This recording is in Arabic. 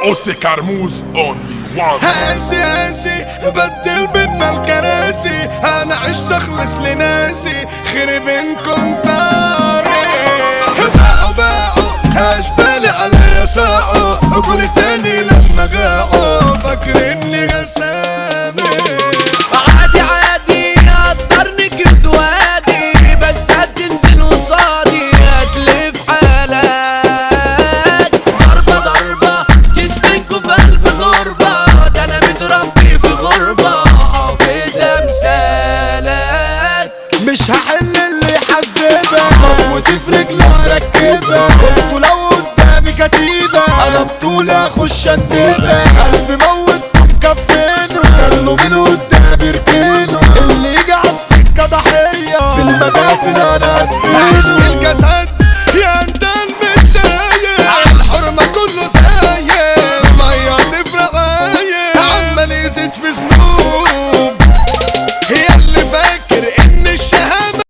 اوتي كرموز اونلي وان. هاسي بدل بينا الكراسي، انا عشت اخلص لناسي خرب انكم طاري. باعوا هاشبالي عليا ساعوا، اقول تاني لما جاعوا فاكرني غسامي. عادي قدرني جد وادي، بس هتنزل قصادي هتلف حالك. ضربة تدفنكوا في قلب غربة، ده انا متربي في غربة حافظ امثالك. مش هحل اللي حذبك موتي في رجلي هركبك، انتوا لو قدامي كتيبة انا بطولة اخش اندبك. قلبي موت مكفينه كله من قدام